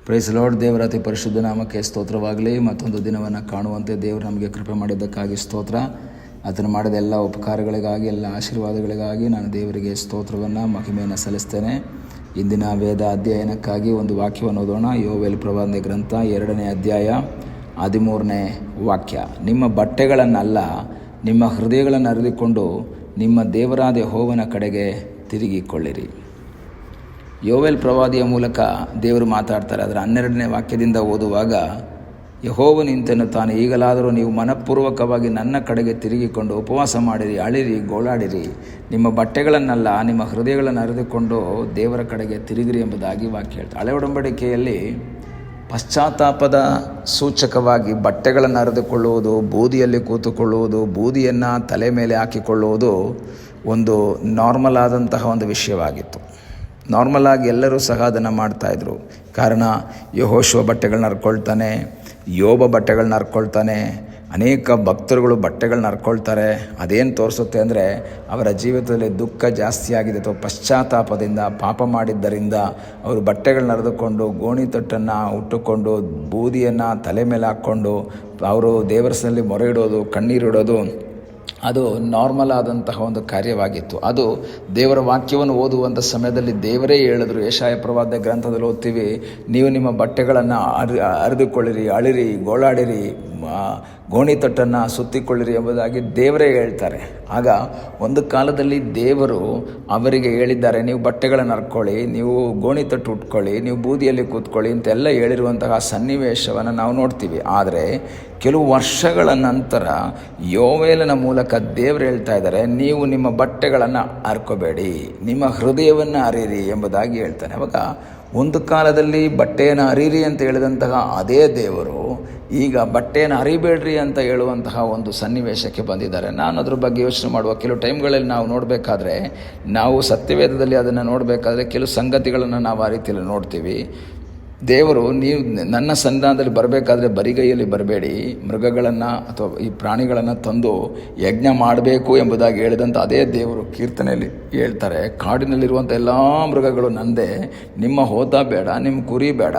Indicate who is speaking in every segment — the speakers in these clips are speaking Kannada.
Speaker 1: Price lord. ದೇವರ ಅತಿ ಪರಿಶುದ್ಧ ನಾಮಕ್ಕೆ ಸ್ತೋತ್ರವಾಗಲಿ. ಮತ್ತೊಂದು ದಿನವನ್ನು ಕಾಣುವಂತೆ ದೇವರು ನಮಗೆ ಕೃಪೆ ಮಾಡಿದ್ದಕ್ಕಾಗಿ ಸ್ತೋತ್ರ. ಅದನ್ನು ಮಾಡಿದ ಎಲ್ಲ ಉಪಕಾರಗಳಿಗಾಗಿ, ಎಲ್ಲ ಆಶೀರ್ವಾದಗಳಿಗಾಗಿ ನಾನು ದೇವರಿಗೆ ಸ್ತೋತ್ರವನ್ನು, ಮಹಿಮೆಯನ್ನು ಸಲ್ಲಿಸ್ತೇನೆ. ಇಂದಿನ ವೇದ ಅಧ್ಯಯನಕ್ಕಾಗಿ ಒಂದು ವಾಕ್ಯವನ್ನು ಓದೋಣ. ಯೋವೇಲ್ ಪ್ರವಾದನೆ ಗ್ರಂಥ 2ನೇ ಅಧ್ಯಾಯ 13ನೇ ವಾಕ್ಯ. ನಿಮ್ಮ ಬಟ್ಟೆಗಳನ್ನಲ್ಲ, ನಿಮ್ಮ ಹೃದಯಗಳನ್ನು ಅರಿದುಕೊಂಡು ನಿಮ್ಮ ದೇವರಾದ ಯೆಹೋವನ ಕಡೆಗೆ ತಿರುಗಿಕೊಳ್ಳಿರಿ. ಯೋವೇಲ್ ಪ್ರವಾದಿಯ ಮೂಲಕ ದೇವರು ಮಾತಾಡ್ತಾರೆ. ಅದರ 12ನೇ ವಾಕ್ಯದಿಂದ ಓದುವಾಗ, ಯೆಹೋವನು ಇಂತೆನ್ನುತ್ತಾನೆ, ಈಗಲಾದರೂ ನೀವು ಮನಪೂರ್ವಕವಾಗಿ ನನ್ನ ಕಡೆಗೆ ತಿರುಗಿಕೊಂಡು ಉಪವಾಸ ಮಾಡಿರಿ, ಅಳಿರಿ, ಗೋಳಾಡಿರಿ. ನಿಮ್ಮ ಬಟ್ಟೆಗಳನ್ನಲ್ಲ, ನಿಮ್ಮ ಹೃದಯಗಳನ್ನು ಅರಿದುಕೊಂಡು ದೇವರ ಕಡೆಗೆ ತಿರುಗಿರಿ ಎಂಬುದಾಗಿ ವಾಕ್ಯ ಹೇಳ್ತಾರೆ. ಹಳೆ ಒಡಂಬಡಿಕೆಯಲ್ಲಿ ಪಶ್ಚಾತ್ತಾಪದ ಸೂಚಕವಾಗಿ ಬಟ್ಟೆಗಳನ್ನು ಅರಿದುಕೊಳ್ಳುವುದು, ಬೂದಿಯಲ್ಲಿ ಕೂತುಕೊಳ್ಳುವುದು, ಬೂದಿಯನ್ನು ತಲೆ ಮೇಲೆ ಹಾಕಿಕೊಳ್ಳುವುದು ಒಂದು ನಾರ್ಮಲ್ ಆದಂತಹ ಒಂದು ವಿಷಯವಾಗಿತ್ತು. ನಾರ್ಮಲ್ ಆಗಿ ಎಲ್ಲರೂ ಸಹ ಅದನ್ನು ಮಾಡ್ತಾಯಿದ್ರು. ಕಾರಣ, ಯೆಹೋಶುವ ಬಟ್ಟೆಗಳನ್ನ ಹರ್ಕೊಳ್ತಾನೆ, ಯೋಬ ಬಟ್ಟೆಗಳನ್ನ ಹರ್ಕೊಳ್ತಾನೆ, ಅನೇಕ ಭಕ್ತರುಗಳು ಬಟ್ಟೆಗಳನ್ನ ಹರ್ಕೊಳ್ತಾರೆ. ಅದೇನು ತೋರಿಸುತ್ತೆ ಅಂದರೆ ಅವರ ಜೀವಿತದಲ್ಲಿ ದುಃಖ ಜಾಸ್ತಿ ಆಗಿದೆ ಅಥವಾ ಪಶ್ಚಾತ್ತಾಪದಿಂದ, ಪಾಪ ಮಾಡಿದ್ದರಿಂದ ಅವರು ಬಟ್ಟೆಗಳನ್ನ ಹರಿದುಕೊಂಡು ಗೋಣಿತಟ್ಟನ್ನು ಉಟ್ಟುಕೊಂಡು ಬೂದಿಯನ್ನು ತಲೆ ಮೇಲೆ ಹಾಕ್ಕೊಂಡು ಅವರು ದೇವರಸಲ್ಲಿ ಮೊರೆ ಇಡೋದು, ಕಣ್ಣೀರಿಡೋದು, ಅದು ನಾರ್ಮಲ್ ಆದಂತಹ ಒಂದು ಕಾರ್ಯವಾಗಿತ್ತು. ಅದು ದೇವರ ವಾಕ್ಯವನ್ನು ಓದುವಂಥ ಸಮಯದಲ್ಲಿ ದೇವರೇ ಹೇಳಿದ್ರು. ಯೆಶಾಯ ಪ್ರವಾದನೆ ಗ್ರಂಥದಲ್ಲಿ ಓದ್ತೀವಿ, ನೀವು ನಿಮ್ಮ ಬಟ್ಟೆಗಳನ್ನು ಅರಿದುಕೊಳ್ಳಿರಿ, ಅಳಿರಿ, ಗೋಳಾಡಿರಿ, ಗೋಣಿತಟ್ಟನ್ನು ಸುತ್ತಿಕೊಳ್ಳಿರಿ ಎಂಬುದಾಗಿ ದೇವರೇ ಹೇಳ್ತಾರೆ. ಆಗ ಒಂದು ಕಾಲದಲ್ಲಿ ದೇವರು ಅವರಿಗೆ ಹೇಳಿದ್ದಾರೆ, ನೀವು ಬಟ್ಟೆಗಳನ್ನು ಹರ್ಕೊಳ್ಳಿ, ನೀವು ಗೋಣಿತಟ್ಟು ಉಟ್ಕೊಳ್ಳಿ, ನೀವು ಬೂದಿಯಲ್ಲಿ ಕೂತ್ಕೊಳ್ಳಿ ಅಂತೆಲ್ಲ ಹೇಳಿರುವಂತಹ ಸನ್ನಿವೇಶವನ್ನು ನಾವು ನೋಡ್ತೀವಿ. ಆದರೆ ಕೆಲವು ವರ್ಷಗಳ ನಂತರ ಯೋವೇಲನ ಮೂಲಕ ದೇವರು ಹೇಳ್ತಾ ಇದ್ದಾರೆ, ನೀವು ನಿಮ್ಮ ಬಟ್ಟೆಗಳನ್ನು ಹರ್ಕೋಬೇಡಿ, ನಿಮ್ಮ ಹೃದಯವನ್ನು ಅರಿರಿ ಎಂಬುದಾಗಿ ಹೇಳ್ತಾನೆ. ಅವಾಗ ಒಂದು ಕಾಲದಲ್ಲಿ ಬಟ್ಟೆಯನ್ನು ಅರಿರಿ ಅಂತ ಹೇಳಿದಂತಹ ಅದೇ ದೇವರು ಈಗ ಬಟ್ಟೆಯನ್ನು ಅರಿಬೇಡ್ರಿ ಅಂತ ಹೇಳುವಂತಹ ಒಂದು ಸನ್ನಿವೇಶಕ್ಕೆ ಬಂದಿದ್ದಾರೆ. ನಾನು ಅದ್ರ ಬಗ್ಗೆ ಯೋಚನೆ ಮಾಡುವ ಕೆಲವು ಟೈಮ್ಗಳಲ್ಲಿ ನಾವು ನೋಡಬೇಕಾದ್ರೆ, ನಾವು ಸತ್ಯವೇದದಲ್ಲಿ ಅದನ್ನು ನೋಡಬೇಕಾದ್ರೆ ಕೆಲವು ಸಂಗತಿಗಳನ್ನು ನಾವು ಆ ರೀತಿಯಲ್ಲಿ ನೋಡ್ತೀವಿ. ದೇವರು, ನೀವು ನನ್ನ ಸನ್ನಿಧಾನದಲ್ಲಿ ಬರಬೇಕಾದ್ರೆ ಬರಿಗೈಯಲ್ಲಿ ಬರಬೇಡಿ, ಮೃಗಗಳನ್ನು ಅಥವಾ ಈ ಪ್ರಾಣಿಗಳನ್ನು ತಂದು ಯಜ್ಞ ಮಾಡಬೇಕು ಎಂಬುದಾಗಿ ಹೇಳಿದಂಥ ಅದೇ ದೇವರು ಕೀರ್ತನೆಯಲ್ಲಿ ಹೇಳ್ತಾರೆ, ಕಾಡಿನಲ್ಲಿರುವಂಥ ಎಲ್ಲ ಮೃಗಗಳು ನಂದೇ, ನಿಮ್ಮ ಹೋತ ಬೇಡ, ನಿಮ್ಮ ಕುರಿ ಬೇಡ,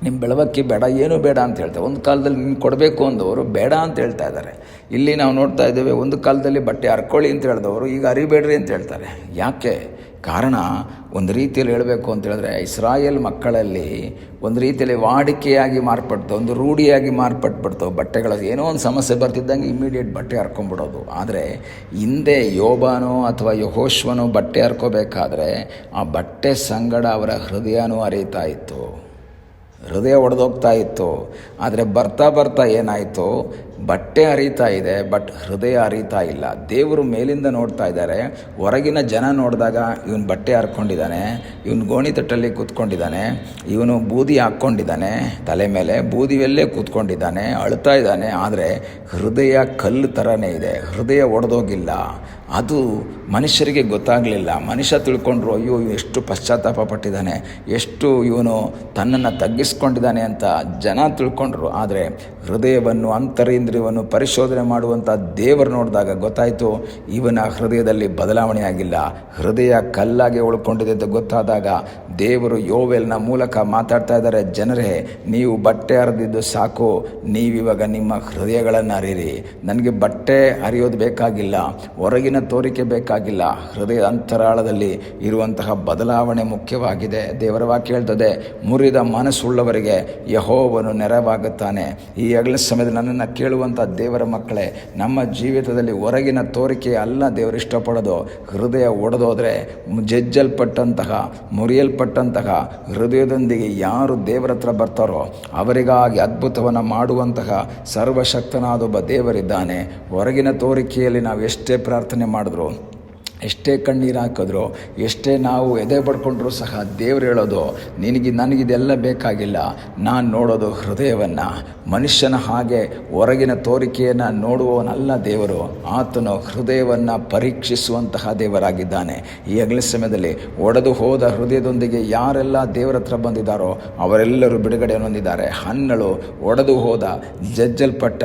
Speaker 1: ನಿಮ್ಮ ಬೆಳವಕ್ಕಿ ಬೇಡ, ಏನೂ ಬೇಡ ಅಂತ ಹೇಳ್ತಾರೆ. ಒಂದು ಕಾಲದಲ್ಲಿ ನಿಮ್ಗೆ ಕೊಡಬೇಕು ಅಂದವರು ಬೇಡ ಅಂತ ಹೇಳ್ತಾ ಇದ್ದಾರೆ. ಇಲ್ಲಿ ನಾವು ನೋಡ್ತಾ ಇದ್ದೇವೆ, ಒಂದು ಕಾಲದಲ್ಲಿ ಬಟ್ಟೆ ಹರ್ಕೊಳ್ಳಿ ಅಂತ ಹೇಳಿದವರು ಈಗ ಅರಿಬೇಡ್ರಿ ಅಂತ ಹೇಳ್ತಾರೆ. ಯಾಕೆ? ಕಾರಣ, ಒಂದು ರೀತಿಯಲ್ಲಿ ಹೇಳಬೇಕು ಅಂತ ಹೇಳಿದ್ರೆ, ಇಸ್ರಾಯೇಲ್ ಮಕ್ಕಳಲ್ಲಿ ಒಂದು ರೀತಿಯಲ್ಲಿ ವಾಡಿಕೆಯಾಗಿ ಮಾರ್ಪಡ್ತು, ಒಂದು ರೂಢಿಯಾಗಿ ಮಾರ್ಪಟ್ಬಿಡ್ತು. ಬಟ್ಟೆಗಳ ಏನೋ ಒಂದು ಸಮಸ್ಯೆ ಬರ್ತಿದ್ದಂಗೆ ಇಮ್ಮಿಡಿಯೇಟ್ ಬಟ್ಟೆ ಹರ್ಕೊಂಡ್ಬಿಡೋದು. ಆದರೆ ಹಿಂದೆ ಯೋಬಾನೋ ಅಥವಾ ಯೆಹೋಶುವನೋ ಬಟ್ಟೆ ಹರ್ಕೋಬೇಕಾದ್ರೆ ಆ ಬಟ್ಟೆ ಸಂಗಡ ಅವರ ಹೃದಯನೂ ಅರಿತಾ ಇತ್ತು, ಹೃದಯ ಒಡೆದೋಗ್ತಾ ಇತ್ತು. ಆದರೆ ಬರ್ತಾ ಬರ್ತಾ ಏನಾಯಿತು, ಬಟ್ಟೆ ಹರಿತಾ ಇದೆ ಬಟ್ ಹೃದಯ ಹರಿತಾ ಇಲ್ಲ. ದೇವರು ಮೇಲಿಂದ ನೋಡ್ತಾ ಇದ್ದಾರೆ, ಹೊರಗಿನ ಜನ ನೋಡಿದಾಗ ಇವನು ಬಟ್ಟೆ ಹರ್ಕೊಂಡಿದ್ದಾನೆ, ಇವನು ಗೋಣಿತಟ್ಟಲ್ಲಿ ಕೂತ್ಕೊಂಡಿದ್ದಾನೆ, ಇವನು ಬೂದಿ ಹಾಕ್ಕೊಂಡಿದ್ದಾನೆ ತಲೆ ಮೇಲೆ, ಬೂದಿಯಲ್ಲೇ ಕೂತ್ಕೊಂಡಿದ್ದಾನೆ, ಅಳ್ತಾ ಇದ್ದಾನೆ. ಆದರೆ ಹೃದಯ ಕಲ್ಲು ಥರನೇ ಇದೆ, ಹೃದಯ ಒಡೆದೋಗಿಲ್ಲ. ಅದು ಮನುಷ್ಯರಿಗೆ ಗೊತ್ತಾಗಲಿಲ್ಲ. ಮನುಷ್ಯ ತಿಳ್ಕೊಂಡ್ರು, ಅಯ್ಯೋ ಎಷ್ಟು ಪಶ್ಚಾತ್ತಾಪ ಪಟ್ಟಿದ್ದಾನೆ, ಎಷ್ಟು ಇವನು ತನ್ನನ್ನು ತಗ್ಗಿಸ್ಕೊಂಡಿದ್ದಾನೆ ಅಂತ ಜನ ತಿಳ್ಕೊಂಡ್ರು. ಆದರೆ ಹೃದಯವನ್ನು, ಅಂತರೇಂದ್ರಿಯವನ್ನು ಪರಿಶೋಧನೆ ಮಾಡುವಂಥ ದೇವರು ನೋಡಿದಾಗ ಗೊತ್ತಾಯಿತು, ಇವನ ಹೃದಯದಲ್ಲಿ ಬದಲಾವಣೆ ಆಗಿಲ್ಲ, ಹೃದಯ ಕಲ್ಲಾಗಿ ಉಳ್ಕೊಂಡಿದೆ ಅಂತ ಗೊತ್ತಾದಾಗ ದೇವರು ಯೋವೇಲ್ನ ಮೂಲಕ ಮಾತಾಡ್ತಾ ಇದ್ದಾರೆ, ಜನರೇ, ನೀವು ಬಟ್ಟೆ ಹರಿದಿದ್ದು ಸಾಕು, ನೀವಿವಾಗ ನಿಮ್ಮ ಹೃದಯಗಳನ್ನು ಅರಿರಿ. ನನಗೆ ಬಟ್ಟೆ ಹರಿಯೋದು ಬೇಕಾಗಿಲ್ಲ, ಹೊರಗಿನ ತೋರಿಕೆ ಬೇಕಾಗಿಲ್ಲ, ಹೃದಯ ಅಂತರಾಳದಲ್ಲಿ ಇರುವಂತಹ ಬದಲಾವಣೆ ಮುಖ್ಯವಾಗಿದೆ. ದೇವರ ವಾಕ್ಯ ಹೇಳ್ತದೆ, ಮುರಿದ ಮನಸ್ಸುಳ್ಳವರಿಗೆ ಯೆಹೋವನು ನೆರವಾಗುತ್ತಾನೆ. ಈ ಹಗಲಿನ ಸಮಯದಲ್ಲಿ ನನ್ನನ್ನು ಕೇಳುವಂಥ ದೇವರ ಮಕ್ಕಳೇ, ನಮ್ಮ ಜೀವಿತದಲ್ಲಿ ಹೊರಗಿನ ತೋರಿಕೆ ಅಲ್ಲ ದೇವರು ಇಷ್ಟಪಡೋದು. ಹೃದಯ ಒಡೆದೋದ್ರೆ, ಜಜ್ಜಲ್ಪಟ್ಟಂತಹ, ಮುರಿಯಲ್ಪಟ್ಟಂತಹ ಹೃದಯದೊಂದಿಗೆ ಯಾರು ದೇವರ ಹತ್ರ ಬರ್ತಾರೋ ಅವರಿಗಾಗಿ ಅದ್ಭುತವನ್ನು ಮಾಡುವಂತಹ ಸರ್ವಶಕ್ತನಾದ ಒಬ್ಬ ದೇವರಿದ್ದಾನೆ. ಹೊರಗಿನ ತೋರಿಕೆಯಲ್ಲಿ ನಾವು ಎಷ್ಟೇ ಪ್ರಾರ್ಥನೆ ಮಾಡಿದ್ರು, ಎಷ್ಟೇ ಕಣ್ಣೀರು ಹಾಕಿದ್ರು, ಎಷ್ಟೇ ನಾವು ಎದೆ ಪಡ್ಕೊಂಡ್ರೂ ಸಹ ದೇವರು ಹೇಳೋದು, ನನಗಿದೆಲ್ಲ ಬೇಕಾಗಿಲ್ಲ, ನಾನು ನೋಡೋದು ಹೃದಯವನ್ನು. ಮನುಷ್ಯನ ಹಾಗೆ ಹೊರಗಿನ ತೋರಿಕೆಯನ್ನು ನೋಡುವವನಲ್ಲ ದೇವರು, ಆತನು ಹೃದಯವನ್ನು ಪರೀಕ್ಷಿಸುವಂತಹ ದೇವರಾಗಿದ್ದಾನೆ. ಈ ಹಗಲ ಸಮಯದಲ್ಲಿ ಒಡೆದು ಹೋದ ಹೃದಯದೊಂದಿಗೆ ಯಾರೆಲ್ಲ ದೇವರ ಹತ್ರ ಬಂದಿದ್ದಾರೋ ಅವರೆಲ್ಲರೂ ಬಿಡುಗಡೆ ಹೊಂದಿದ್ದಾರೆ. ಹನ್ನಳು ಒಡೆದು ಹೋದ, ಜಜ್ಜಲ್ಪಟ್ಟ,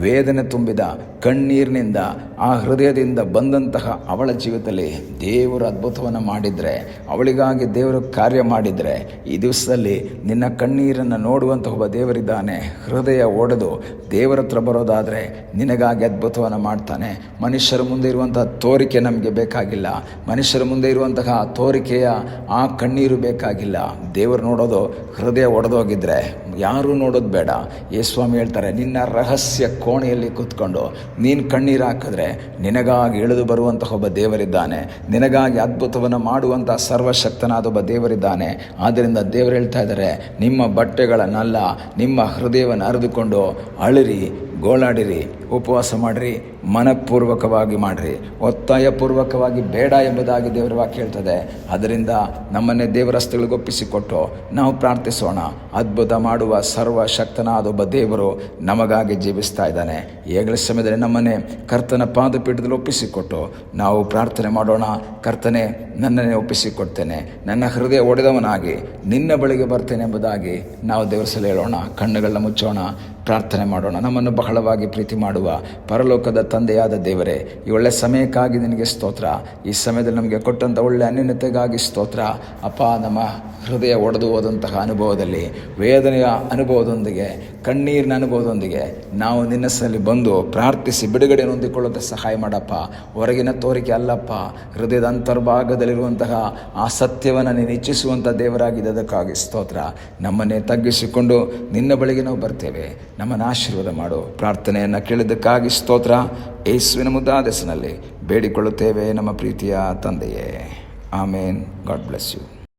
Speaker 1: ವೇದನೆ ತುಂಬಿದ, ಕಣ್ಣೀರಿನಿಂದ ಆ ಹೃದಯದಿಂದ ಬಂದಂತಹ ಅವಳ ಜೀವಿತದಲ್ಲಿ ದೇವರು ಅದ್ಭುತವನ್ನು ಮಾಡಿದರೆ, ಅವಳಿಗಾಗಿ ದೇವರು ಕಾರ್ಯ ಮಾಡಿದರೆ, ಈ ದಿವಸದಲ್ಲಿ ನಿನ್ನ ಕಣ್ಣೀರನ್ನು ನೋಡುವಂಥ ಒಬ್ಬ ದೇವರಿದ್ದಾನೆ. ಹೃದಯ ಒಡೆದು ದೇವರ ಹತ್ರ ಬರೋದಾದರೆ ನಿನಗಾಗಿ ಅದ್ಭುತವನ್ನು ಮಾಡ್ತಾನೆ. ಮನುಷ್ಯರ ಮುಂದೆ ಇರುವಂತಹ ತೋರಿಕೆ ನಮಗೆ ಬೇಕಾಗಿಲ್ಲ. ಮನುಷ್ಯರ ಮುಂದೆ ಇರುವಂತಹ ತೋರಿಕೆಯ ಆ ಕಣ್ಣೀರು ಬೇಕಾಗಿಲ್ಲ. ದೇವರು ನೋಡೋದು ಹೃದಯ ಒಡೆದೋಗಿದ್ರೆ ಯಾರೂ ನೋಡೋದು ಬೇಡ. ಯೇಸುಸ್ವಾಮಿ ಹೇಳ್ತಾರೆ, ನಿನ್ನ ರಹಸ್ಯ ಕೋಣೆಯಲ್ಲಿ ಕೂತ್ಕೊಂಡು ನೀನು ಕಣ್ಣೀರು ಹಾಕಿದ್ರೆ ನಿನಗಾಗಿ ಇಳಿದು ಬರುವಂತಹ ಒಬ್ಬ ದೇವರಿದ್ದಾನೆ. ನಿನಗಾಗಿ ಅದ್ಭುತವನ್ನು ಮಾಡುವಂಥ ಸರ್ವಶಕ್ತನಾದ ಒಬ್ಬ ದೇವರಿದ್ದಾನೆ. ಆದ್ದರಿಂದ ದೇವರು ಹೇಳ್ತಾ ಇದ್ದಾರೆ, ನಿಮ್ಮ ಬಟ್ಟೆಗಳನ್ನಲ್ಲ, ನಿಮ್ಮ ಹೃದಯವನ್ನು ಅರಿದುಕೊಂಡು ಅಳಿರಿ, ಗೋಳಾಡಿರಿ, ಉಪವಾಸ ಮಾಡಿರಿ, ಮನಪೂರ್ವಕವಾಗಿ ಮಾಡಿರಿ, ಒತ್ತಾಯಪೂರ್ವಕವಾಗಿ ಬೇಡ ಎಂಬುದಾಗಿ ದೇವರ ವಾಕ್ಯ ಹೇಳ್ತದೆ. ಅದರಿಂದ ನಮ್ಮನ್ನೇ ದೇವರ ಹಸ್ತಗಳಿಗೆ ಒಪ್ಪಿಸಿಕೊಟ್ಟು ನಾವು ಪ್ರಾರ್ಥಿಸೋಣ. ಅದ್ಭುತ ಮಾಡುವ ಸರ್ವಶಕ್ತನಾದ ಒಬ್ಬ ದೇವರು ನಮಗಾಗಿ ಜೀವಿಸ್ತಾ ಇದ್ದಾನೆ. ಈಗಲೇ ಸಮಯದಲ್ಲಿ ನಮ್ಮನ್ನೇ ಕರ್ತನ ಪಾದಪೀಠದಲ್ಲಿ ಒಪ್ಪಿಸಿಕೊಟ್ಟು ನಾವು ಪ್ರಾರ್ಥನೆ ಮಾಡೋಣ. ಕರ್ತನೆ, ನನ್ನನ್ನೇ ಒಪ್ಪಿಸಿಕೊಡ್ತೇನೆ, ನನ್ನ ಹೃದಯ ಒಡೆದವನಾಗಿ ನಿನ್ನ ಬಳಿಗೆ ಬರ್ತೇನೆ ಎಂಬುದಾಗಿ ನಾವು ದೇವರ ಸಲ ಹೇಳೋಣ. ಕಣ್ಣುಗಳನ್ನ ಮುಚ್ಚೋಣ, ಪ್ರಾರ್ಥನೆ ಮಾಡೋಣ. ನಮ್ಮನ್ನು ಬಹಳವಾಗಿ ಪ್ರೀತಿ ಮಾಡುವ ಪರಲೋಕದ ತಂದೆಯಾದ ದೇವರೇ, ಈ ಒಳ್ಳೆ ಸಮಯಕ್ಕಾಗಿ ನಿನಗೆ ಸ್ತೋತ್ರ. ಈ ಸಮಯದಲ್ಲಿ ನಮಗೆ ಕೊಟ್ಟಂಥ ಒಳ್ಳೆ ಅನ್ಯೋನ್ಯತೆಗಾಗಿ ಸ್ತೋತ್ರ. ಅಪ್ಪ, ನಮ್ಮ ಹೃದಯ ಒಡೆದು ಹೋದಂತಹ ಅನುಭವದಲ್ಲಿ, ವೇದನೆಯ ಅನುಭವದೊಂದಿಗೆ, ಕಣ್ಣೀರಿನ ಅನುಭವದೊಂದಿಗೆ ನಾವು ನಿನ್ನ ಸಲ್ಲಿ ಬಂದು ಪ್ರಾರ್ಥಿಸಿ ಬಿಡುಗಡೆ ಹೊಂದಿಕೊಳ್ಳೋದ ಸಹಾಯ ಮಾಡಪ್ಪ. ಹೊರಗಿನ ತೋರಿಕೆ ಅಲ್ಲಪ್ಪ, ಹೃದಯದ ಅಂತರ್ಭಾಗದಲ್ಲಿರುವಂತಹ ಆ ಸತ್ಯವನ್ನು ನೀನು ಇಚ್ಛಿಸುವಂಥ ದೇವರಾಗಿದೆ. ಅದಕ್ಕಾಗಿ ಸ್ತೋತ್ರ. ನಮ್ಮನ್ನೇ ತಗ್ಗಿಸಿಕೊಂಡು ನಿನ್ನ ಬಳಿಗೆ ನಾವು ಬರ್ತೇವೆ. ನಮ್ಮನ್ನು ಆಶೀರ್ವಾದ ಮಾಡು. ಪ್ರಾರ್ಥನೆಯನ್ನು ಕೇಳಿದ್ದಕ್ಕಾಗಿ ಸ್ತೋತ್ರ. ಯೇಸುವಿನ ಮುದ್ದಾದ ಹೆಸರಿನಲ್ಲಿ ಬೇಡಿಕೊಳ್ಳುತ್ತೇವೆ ನಮ್ಮ ಪ್ರೀತಿಯ ತಂದೆಯೇ. ಆಮೇನ್. God bless you.